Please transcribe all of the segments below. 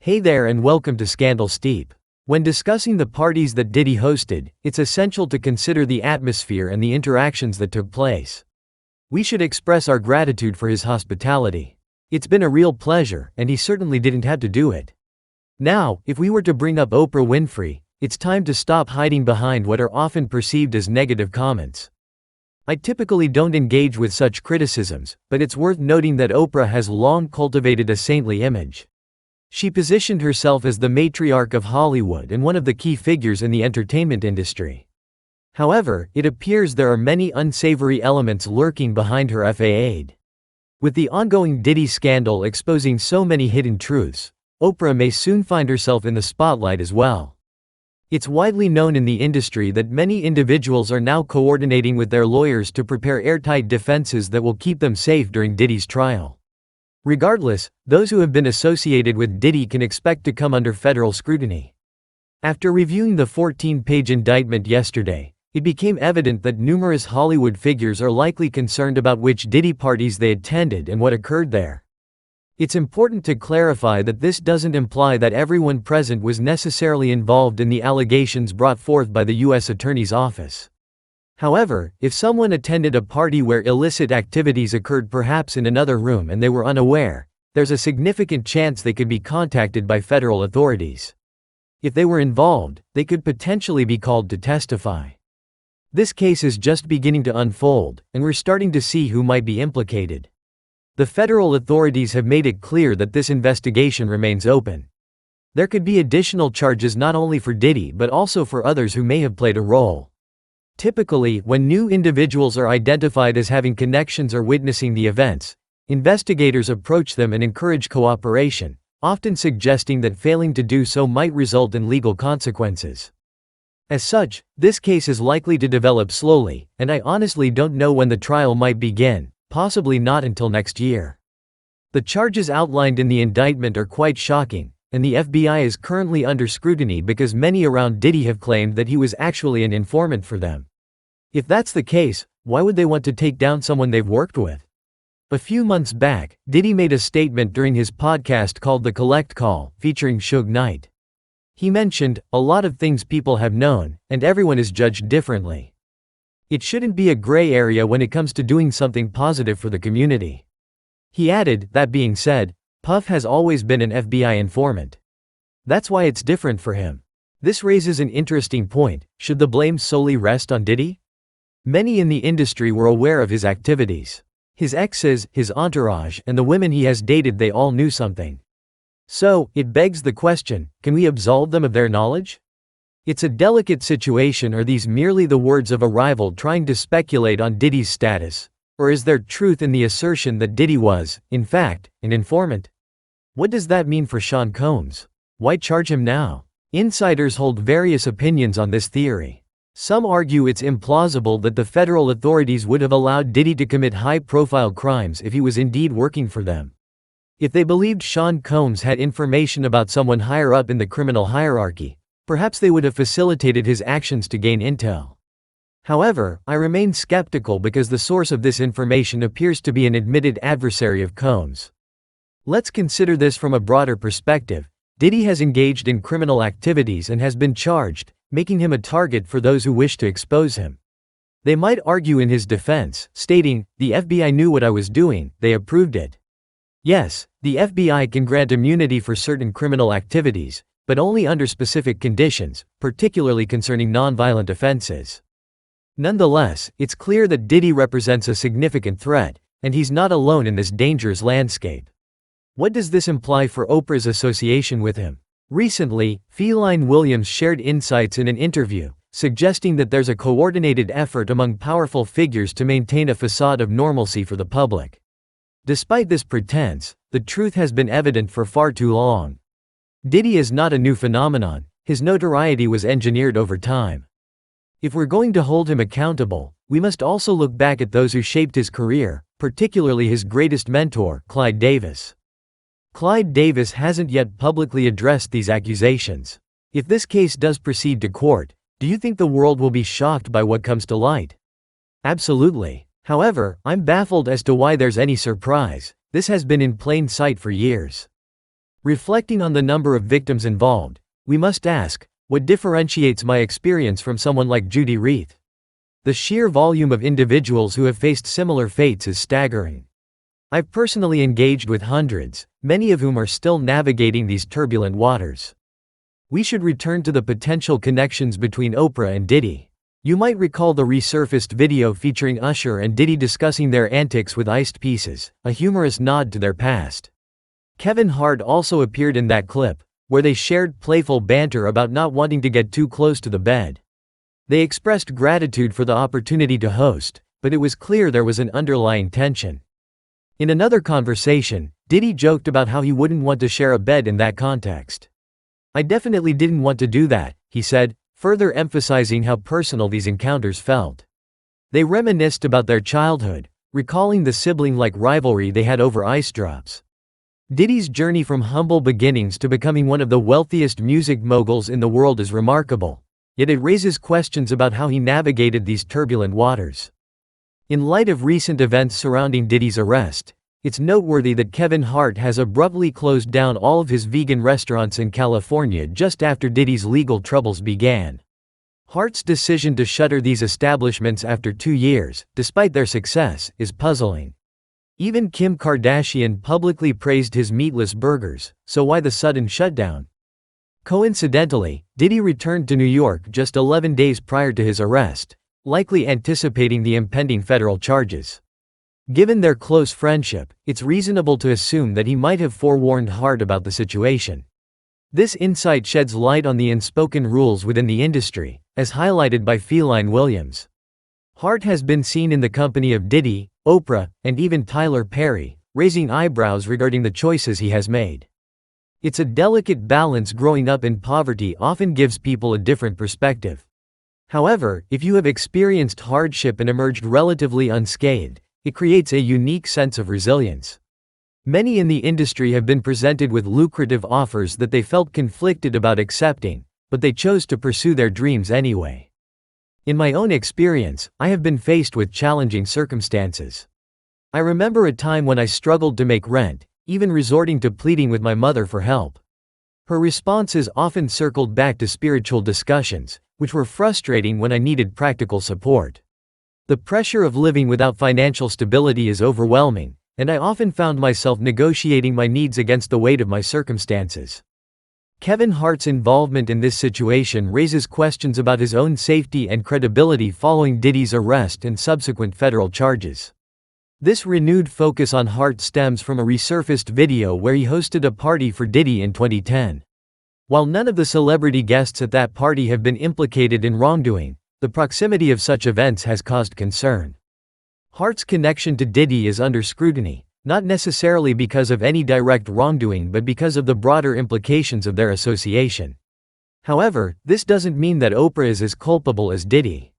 Hey there and welcome to Scandal Steep. When discussing the parties that Diddy hosted, it's essential to consider the atmosphere and the interactions that took place. We should express our gratitude for his hospitality. It's been a real pleasure, and he certainly didn't have to do it. Now, if we were to bring up Oprah Winfrey, it's time to stop hiding behind what are often perceived as negative comments. I typically don't engage with such criticisms, but it's worth noting that Oprah has long cultivated a saintly image. She positioned herself as the matriarch of Hollywood and one of the key figures in the entertainment industry. However, it appears there are many unsavory elements lurking behind her facade. With the ongoing Diddy scandal exposing so many hidden truths, Oprah may soon find herself in the spotlight as well. It's widely known in the industry that many individuals are now coordinating with their lawyers to prepare airtight defenses that will keep them safe during Diddy's trial. Regardless, those who have been associated with Diddy can expect to come under federal scrutiny. After reviewing the 14-page indictment yesterday, it became evident that numerous Hollywood figures are likely concerned about which Diddy parties they attended and what occurred there. It's important to clarify that this doesn't imply that everyone present was necessarily involved in the allegations brought forth by the U.S. Attorney's Office. However, if someone attended a party where illicit activities occurred perhaps in another room and they were unaware, there's a significant chance they could be contacted by federal authorities. If they were involved, they could potentially be called to testify. This case is just beginning to unfold, and we're starting to see who might be implicated. The federal authorities have made it clear that this investigation remains open. There could be additional charges not only for Diddy but also for others who may have played a role. Typically, when new individuals are identified as having connections or witnessing the events, investigators approach them and encourage cooperation, often suggesting that failing to do so might result in legal consequences. As such, this case is likely to develop slowly, and I honestly don't know when the trial might begin, possibly not until next year. The charges outlined in the indictment are quite shocking, and the FBI is currently under scrutiny because many around Diddy have claimed that he was actually an informant for them. If that's the case, why would they want to take down someone they've worked with? A few months back, Diddy made a statement during his podcast called The Collect Call, featuring Suge Knight. He mentioned, "A lot of things people have known, and everyone is judged differently. It shouldn't be a gray area when it comes to doing something positive for the community." He added, "That being said, Puff has always been an FBI informant. That's why it's different for him." This raises an interesting point. Should the blame solely rest on Diddy? Many in the industry were aware of his activities. His exes, his entourage, and the women he has dated, they all knew something. So, it begs the question, can we absolve them of their knowledge? It's a delicate situation. Are these merely the words of a rival trying to speculate on Diddy's status? Or is there truth in the assertion that Diddy was, in fact, an informant? What does that mean for Sean Combs? Why charge him now? Insiders hold various opinions on this theory. Some argue it's implausible that the federal authorities would have allowed Diddy to commit high-profile crimes if he was indeed working for them. If they believed Sean Combs had information about someone higher up in the criminal hierarchy, perhaps they would have facilitated his actions to gain intel. However, I remain skeptical because the source of this information appears to be an admitted adversary of Combs. Let's consider this from a broader perspective. Diddy has engaged in criminal activities and has been charged, making him a target for those who wish to expose him. They might argue in his defense, stating, "The FBI knew what I was doing, they approved it." Yes, the FBI can grant immunity for certain criminal activities, but only under specific conditions, particularly concerning nonviolent offenses. Nonetheless, it's clear that Diddy represents a significant threat, and he's not alone in this dangerous landscape. What does this imply for Oprah's association with him? Recently, Feline Williams shared insights in an interview, suggesting that there's a coordinated effort among powerful figures to maintain a facade of normalcy for the public. Despite this pretense, the truth has been evident for far too long. Diddy is not a new phenomenon. His notoriety was engineered over time. If we're going to hold him accountable, we must also look back at those who shaped his career, particularly his greatest mentor, Clive Davis. Clive Davis hasn't yet publicly addressed these accusations. If this case does proceed to court, do you think the world will be shocked by what comes to light? Absolutely. However, I'm baffled as to why there's any surprise. This has been in plain sight for years. Reflecting on the number of victims involved, we must ask, what differentiates my experience from someone like Judy Reith? The sheer volume of individuals who have faced similar fates is staggering. I've personally engaged with hundreds, many of whom are still navigating these turbulent waters. We should return to the potential connections between Oprah and Diddy. You might recall the resurfaced video featuring Usher and Diddy discussing their antics with iced pieces, a humorous nod to their past. Kevin Hart also appeared in that clip, where they shared playful banter about not wanting to get too close to the bed. They expressed gratitude for the opportunity to host, but it was clear there was an underlying tension. In another conversation, Diddy joked about how he wouldn't want to share a bed in that context. "I definitely didn't want to do that," he said, further emphasizing how personal these encounters felt. They reminisced about their childhood, recalling the sibling-like rivalry they had over ice drops. Diddy's journey from humble beginnings to becoming one of the wealthiest music moguls in the world is remarkable, yet it raises questions about how he navigated these turbulent waters. In light of recent events surrounding Diddy's arrest, it's noteworthy that Kevin Hart has abruptly closed down all of his vegan restaurants in California just after Diddy's legal troubles began. Hart's decision to shutter these establishments after 2 years, despite their success, is puzzling. Even Kim Kardashian publicly praised his meatless burgers, so why the sudden shutdown? Coincidentally, Diddy returned to New York just 11 days prior to his arrest, likely anticipating the impending federal charges. Given their close friendship, it's reasonable to assume that he might have forewarned Hart about the situation. This insight sheds light on the unspoken rules within the industry, as highlighted by Feline Williams. Hart has been seen in the company of Diddy, Oprah, and even Tyler Perry, raising eyebrows regarding the choices he has made. It's a delicate balance. Growing up in poverty often gives people a different perspective. However, if you have experienced hardship and emerged relatively unscathed, it creates a unique sense of resilience. Many in the industry have been presented with lucrative offers that they felt conflicted about accepting, but they chose to pursue their dreams anyway. In my own experience, I have been faced with challenging circumstances. I remember a time when I struggled to make rent, even resorting to pleading with my mother for help. Her responses often circled back to spiritual discussions, which were frustrating when I needed practical support. The pressure of living without financial stability is overwhelming, and I often found myself negotiating my needs against the weight of my circumstances. Kevin Hart's involvement in this situation raises questions about his own safety and credibility following Diddy's arrest and subsequent federal charges. This renewed focus on Hart stems from a resurfaced video where he hosted a party for Diddy in 2010. While none of the celebrity guests at that party have been implicated in wrongdoing, the proximity of such events has caused concern. Hart's connection to Diddy is under scrutiny, not necessarily because of any direct wrongdoing but because of the broader implications of their association. However, this doesn't mean that Oprah is as culpable as Diddy.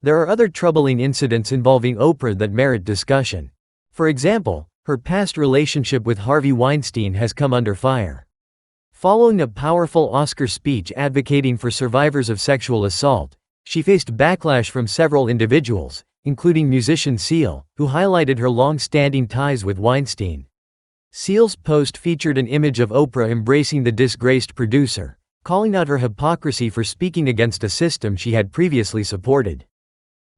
There are other troubling incidents involving Oprah that merit discussion. For example, her past relationship with Harvey Weinstein has come under fire. Following a powerful Oscar speech advocating for survivors of sexual assault, she faced backlash from several individuals, including musician Seal, who highlighted her long-standing ties with Weinstein. Seal's post featured an image of Oprah embracing the disgraced producer, calling out her hypocrisy for speaking against a system she had previously supported.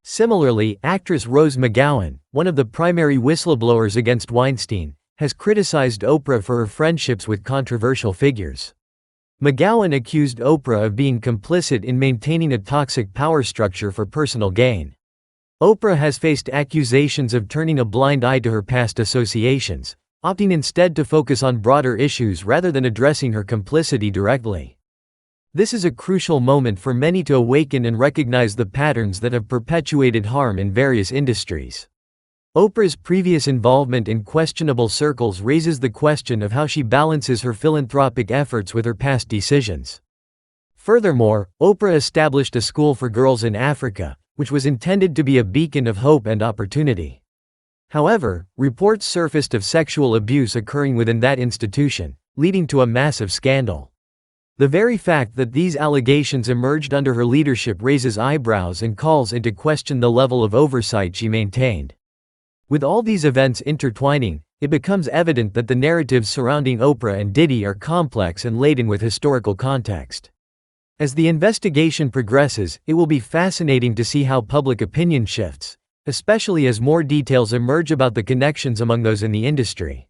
Similarly, actress Rose McGowan, one of the primary whistleblowers against Weinstein, has criticized Oprah for her friendships with controversial figures. McGowan accused Oprah of being complicit in maintaining a toxic power structure for personal gain. Oprah has faced accusations of turning a blind eye to her past associations, opting instead to focus on broader issues rather than addressing her complicity directly. This is a crucial moment for many to awaken and recognize the patterns that have perpetuated harm in various industries. Oprah's previous involvement in questionable circles raises the question of how she balances her philanthropic efforts with her past decisions. Furthermore, Oprah established a school for girls in Africa, which was intended to be a beacon of hope and opportunity. However, reports surfaced of sexual abuse occurring within that institution, leading to a massive scandal. The very fact that these allegations emerged under her leadership raises eyebrows and calls into question the level of oversight she maintained. With all these events intertwining, it becomes evident that the narratives surrounding Oprah and Diddy are complex and laden with historical context. As the investigation progresses, it will be fascinating to see how public opinion shifts, especially as more details emerge about the connections among those in the industry.